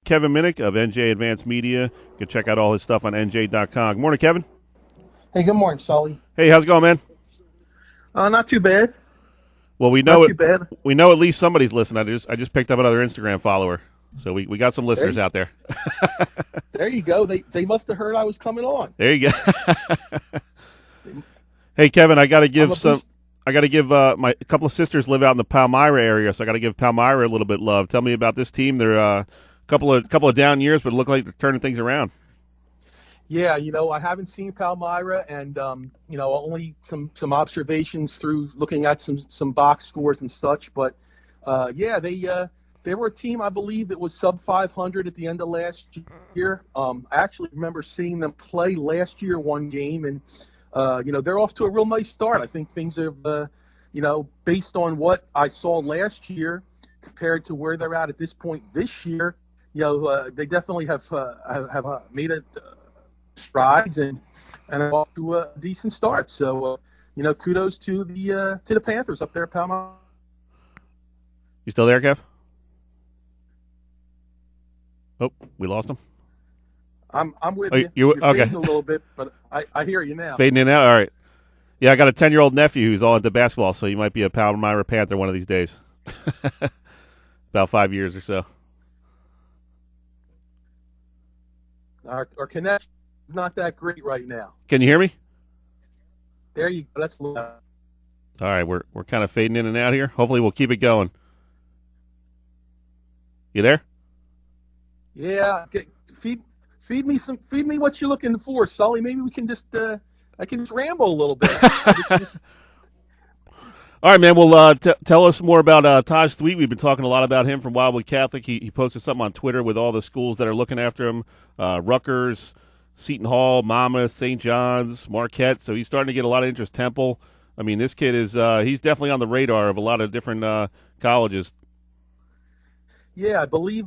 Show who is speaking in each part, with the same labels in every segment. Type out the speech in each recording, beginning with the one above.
Speaker 1: Kevin Minnick of NJ Advanced Media. You can check out all his stuff on NJ.com. Good morning, Kevin.
Speaker 2: Hey, good morning, Sully.
Speaker 1: Hey, how's it going, man?
Speaker 2: Not too bad.
Speaker 1: Well, we know
Speaker 2: Not too bad.
Speaker 1: We know at least somebody's listening. I just picked up another Instagram follower, so we got some listeners out there.
Speaker 2: There you go. They must have heard I was coming on.
Speaker 1: There you go. Hey, Kevin, I got to give my a couple of sisters live out in the Palmyra area, so I got to give Palmyra a little bit of love. Tell me about this team. They're a couple of down years, but look like they're turning things around.
Speaker 2: Yeah, I haven't seen Palmyra, and only some observations through looking at some box scores and such. But they were a team, I believe, that was sub 500 at the end of last year. I actually remember seeing them play last year one game, and they're off to a real nice start. I think things have, based on what I saw last year compared to where they're at this point this year, they definitely have made it strides and are off to a decent start. So, kudos to the Panthers up there at Palmyra.
Speaker 1: You still there, Kev? Oh, we lost him.
Speaker 2: I'm with you. You're
Speaker 1: okay?
Speaker 2: Fading a little bit, but I hear you now.
Speaker 1: Fading in out. All right. Yeah, I got a 10-year-old nephew who's all into basketball, so you might be a Palmyra Panther one of these days. About 5 years or so.
Speaker 2: Our connection is not that great right now.
Speaker 1: Can you hear me?
Speaker 2: There you go. That's loud.
Speaker 1: All right, we're kind of fading in and out here. Hopefully, we'll keep it going. You there?
Speaker 2: Yeah. Feed me what you're looking for, Sully. Maybe we can just I can just ramble a little bit.
Speaker 1: All right, man. Well, tell us more about Tosh Tweet. We've been talking a lot about him from Wildwood Catholic. He posted something on Twitter with all the schools that are looking after him: Rutgers, Seton Hall, Monmouth, St. John's, Marquette. So he's starting to get a lot of interest. Temple. I mean, this kid is he's definitely on the radar of a lot of different colleges.
Speaker 2: Yeah, I believe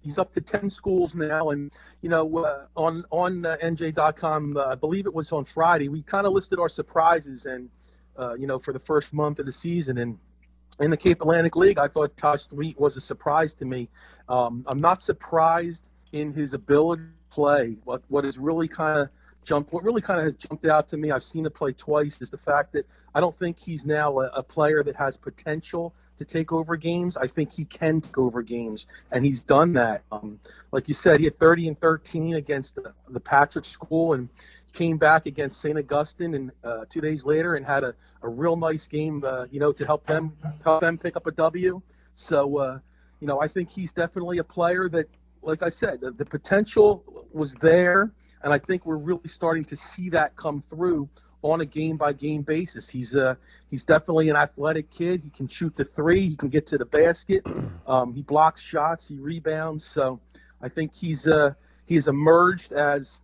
Speaker 2: he's up to 10 schools now, and on NJ.com, I believe it was on Friday, we kind of listed our surprises, and for the first month of the season, and in the Cape Atlantic League, I thought Tosh Tweet was a surprise to me. I'm not surprised in his ability to play. What really kind of has jumped out to me, I've seen him play twice, is the fact that I don't think he's now a player that has potential to take over games. I think he can take over games, and he's done that. Like you said, he had 30 and 13 against the Patrick School, and came back against St. Augustine and 2 days later and had a real nice game, to help them pick up a W. So, I think he's definitely a player that, like I said, the potential was there, and I think we're really starting to see that come through on a game-by-game basis. He's definitely an athletic kid. He can shoot the three. He can get to the basket. He blocks shots. He rebounds. So I think he has emerged as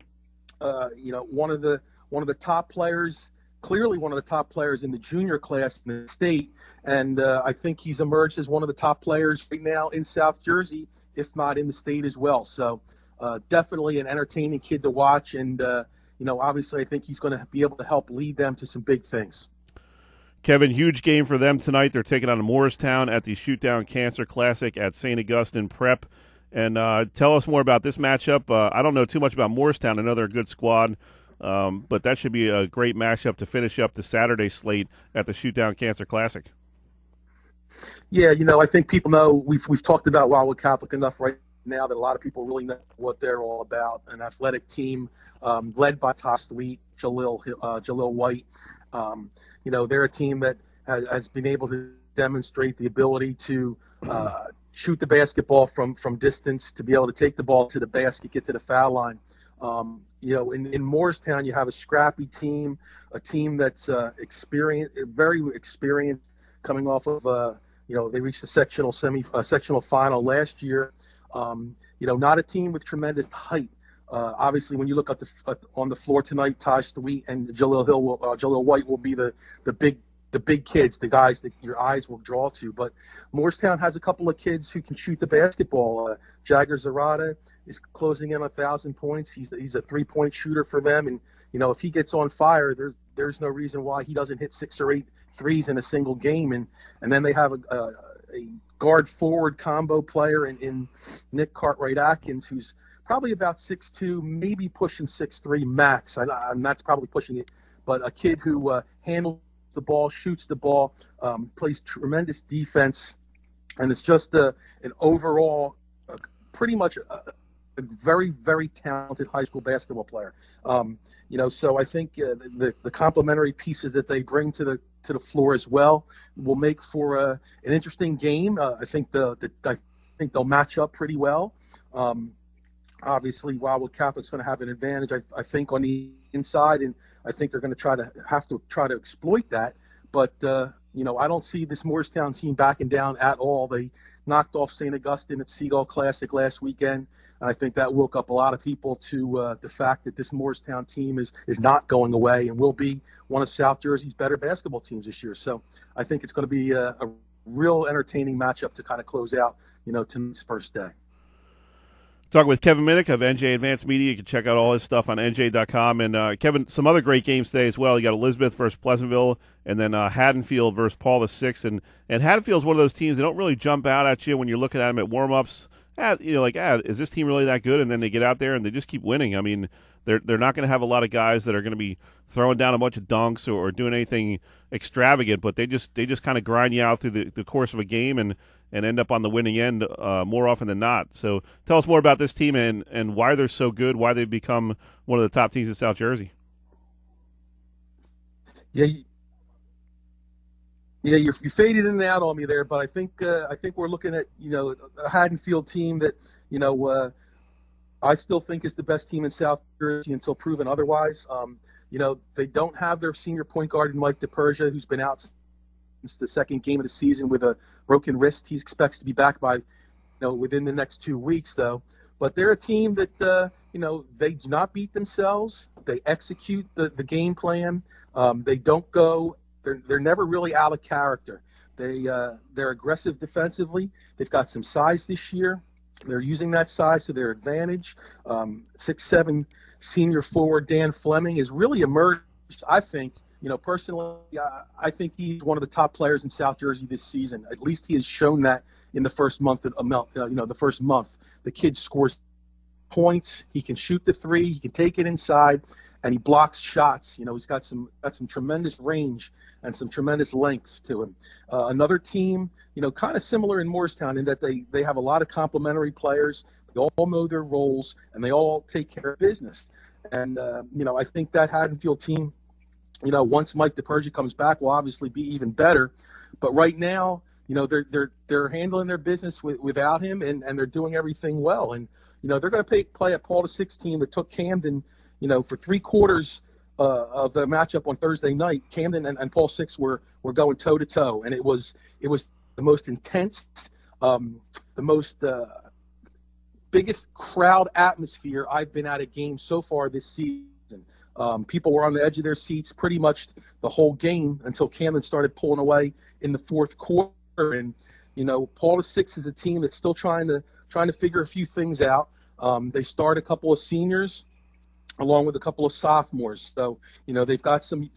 Speaker 2: one of the top players, clearly one of the top players in the junior class in the state. And I think he's emerged as one of the top players right now in South Jersey, if not in the state as well. So definitely an entertaining kid to watch, and obviously I think he's going to be able to help lead them to some big things.
Speaker 1: Kevin, huge game for them tonight. They're taking on Morristown at the Shoot Down Cancer Classic at St. Augustine Prep. And tell us more about this matchup. I don't know too much about Morristown. I know they're a good squad, but that should be a great matchup to finish up the Saturday slate at the Shoot Down Cancer Classic.
Speaker 2: Yeah, I think people know we've talked about Wildwood Catholic enough right now that a lot of people really know what they're all about. An athletic team led by Tosh Tweet, Jalil White. They're a team that has been able to demonstrate the ability to shoot the basketball from distance, to be able to take the ball to the basket, get to the foul line. In Morristown, you have a scrappy team, a team that's very experienced, coming off of they reached the sectional final last year. Not a team with tremendous height. Obviously, when you look on the floor tonight, Tosh Tweet and Jalil White will be the big kids, the guys that your eyes will draw to. But Moorestown has a couple of kids who can shoot the basketball. Jagger Zarada is closing in 1,000 points. He's a 3-point shooter for them, and if he gets on fire, there's no reason why he doesn't hit 6 or 8 threes in a single game. And then they have a guard forward combo player in Nick Cartwright-Atkins, who's probably about 6'2", maybe pushing 6'3" max. And that's probably pushing it. But a kid who handles the ball, shoots the ball, plays tremendous defense, and it's just an overall pretty much a very, very talented high school basketball player. So I think the complementary pieces that they bring to the floor as well will make for an interesting game. I think they'll match up pretty well. Obviously, Wildwood Catholic's going to have an advantage, I think, on the inside, and I think they're going to have to try to exploit that. But I don't see this Morristown team backing down at all. They knocked off St. Augustine at Seagull Classic last weekend, and I think that woke up a lot of people to the fact that this Morristown team is not going away and will be one of South Jersey's better basketball teams this year. So I think it's going to be a real entertaining matchup to kind of close out, tonight's first day.
Speaker 1: Talking with Kevin Minnick of NJ Advanced Media. You can check out all his stuff on NJ.com. And, Kevin, some other great games today as well. You got Elizabeth versus Pleasantville, and then Haddonfield versus Paul VI. And Haddonfield's one of those teams, they don't really jump out at you when you're looking at them at warm-ups. Is this team really that good? And then they get out there and they just keep winning. I mean, they're not going to have a lot of guys that are going to be throwing down a bunch of dunks or doing anything extravagant, but they just kind of grind you out through the course of a game and end up on the winning end more often than not. So tell us more about this team and why they're so good, why they've become one of the top teams in South Jersey.
Speaker 2: Yeah, you faded in and out on me there, but I think we're looking at a Haddonfield team that I still think is the best team in South Jersey until proven otherwise. They don't have their senior point guard in Mike DePersia, who's been out since the second game of the season with a broken wrist. He expects to be back by within the next 2 weeks, though. But they're a team that they do not beat themselves. They execute the game plan. They don't go. They're never really out of character. They're aggressive defensively. They've got some size this year. They're using that size to their advantage. 6'7" senior forward Dan Fleming has really emerged, I think. Personally, I think he's one of the top players in South Jersey this season. At least he has shown that in the first month. The first month, the kid scores points. He can shoot the three. He can take it inside, and he blocks shots. He's got some tremendous range and some tremendous length to him. Another team, kind of similar in Moorestown in that they have a lot of complementary players. They all know their roles, and they all take care of business. And I think that Haddonfield team, once Mike DePergia comes back, will obviously be even better. But right now, they're handling their business without him, and they're doing everything well. And they're going to play a Paul VI team that took Camden, for 3 quarters of the matchup on Thursday night. Camden and Paul VI were going toe to toe, and it was the most intense, the most biggest crowd atmosphere I've been at a game so far this season. People were on the edge of their seats pretty much the whole game until Camden started pulling away in the fourth quarter. And Paul VI is a team that's still trying to figure a few things out. They start a couple of seniors along with a couple of sophomores. So they've got some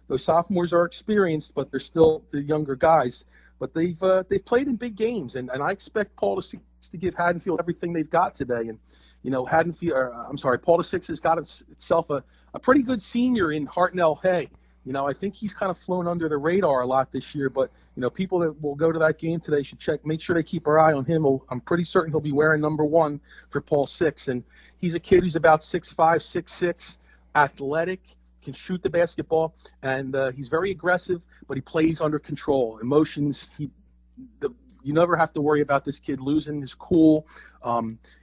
Speaker 2: those sophomores are experienced, but they're still the younger guys. But they've played in big games, and I expect Paul VI to give Haddonfield everything they've got today. And Paul VI has got itself a pretty good senior in Hartnell Hay. I think he's kind of flown under the radar a lot this year, but people that will go to that game today should make sure they keep their eye on him. I'm pretty certain he'll be wearing number 1 for Paul VI, and he's a kid who's about 6'5", 6'6", athletic, can shoot the basketball, and he's very aggressive, but he plays under control. Emotions, you never have to worry about this kid losing his cool.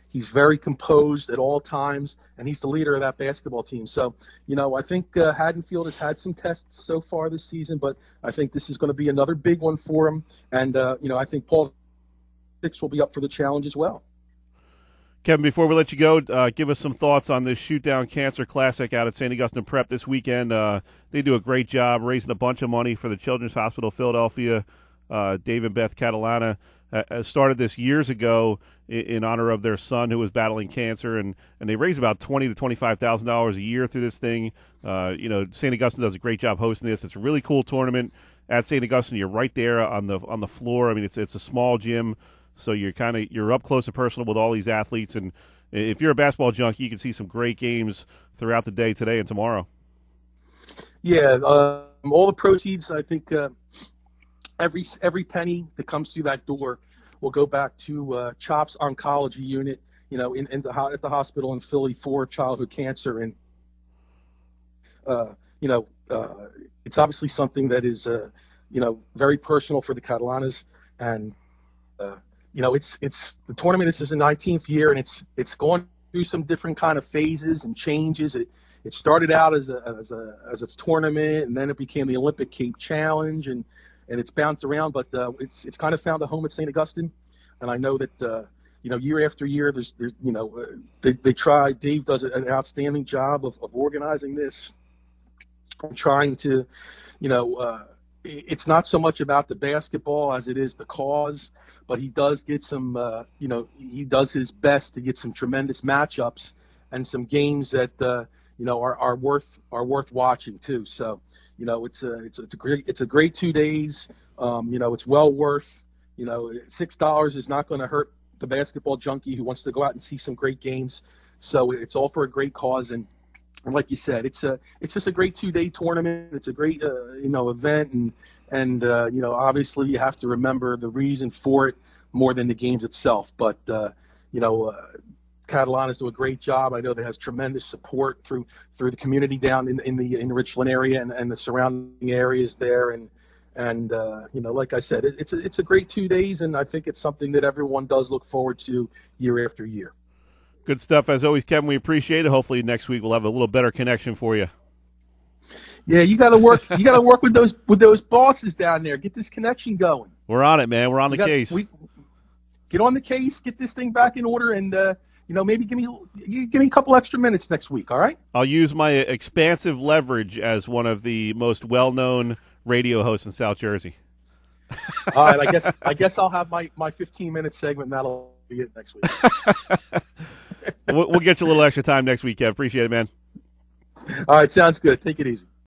Speaker 2: He's very composed at all times, and he's the leader of that basketball team. So, I think Haddonfield has had some tests so far this season, but I think this is going to be another big one for him. And, I think Paul VI will be up for the challenge as well.
Speaker 1: Kevin, before we let you go, give us some thoughts on this Shoot Down Cancer Classic out at St. Augustine Prep this weekend. They do a great job raising a bunch of money for the Children's Hospital of Philadelphia. Dave and Beth Catalana started this years ago in honor of their son who was battling cancer, and they raise about $20,000 to $25,000 a year through this thing. St. Augustine does a great job hosting this. It's a really cool tournament. at St. Augustine. You're right there on the floor. I mean, it's a small gym, so you're up close and personal with all these athletes. And if you're a basketball junkie, you can see some great games throughout the day today and tomorrow.
Speaker 2: Yeah, all the proceeds, I think every penny that comes through that door will go back to CHOP's oncology unit, at the hospital in Philly for childhood cancer. And, it's obviously something that is, very personal for the Catalanas. And, it's the tournament. This is the 19th year, and it's going through some different kind of phases and changes. It started out as a tournament, and then it became the Olympic Cape Challenge, and it's bounced around, but it's kind of found a home at St. Augustine. And I know that year after year, they try. Dave does an outstanding job of organizing this, and trying to, it's not so much about the basketball as it is the cause, but he does get some, he does his best to get some tremendous matchups and some games that are worth watching too. So it's a great 2 days. It's well worth. $6 is not going to hurt the basketball junkie who wants to go out and see some great games. So it's all for a great cause. And like you said, it's just a great 2-day tournament. It's a great event, and obviously you have to remember the reason for it more than the games itself. But Catalanas do a great job. I know there has tremendous support through the community down in the Richland area and the surrounding areas there. And like I said, it's a great 2 days, and I think it's something that everyone does look forward to year after year.
Speaker 1: Good stuff as always, Kevin. We appreciate it. Hopefully next week we'll have a little better connection for you.
Speaker 2: Yeah, you got to work. You got to work with those bosses down there. Get this connection going.
Speaker 1: We're on it, man. We're on the case.
Speaker 2: Get on the case. Get this thing back in order, and maybe give me a couple extra minutes next week. All right.
Speaker 1: I'll use my expansive leverage as one of the most well-known radio hosts in South Jersey.
Speaker 2: All right. I guess I'll have my 15-minute segment, and that'll be it next week.
Speaker 1: We'll get you a little extra time next week, Kev. Appreciate it, man.
Speaker 2: All right. Sounds good. Take it easy.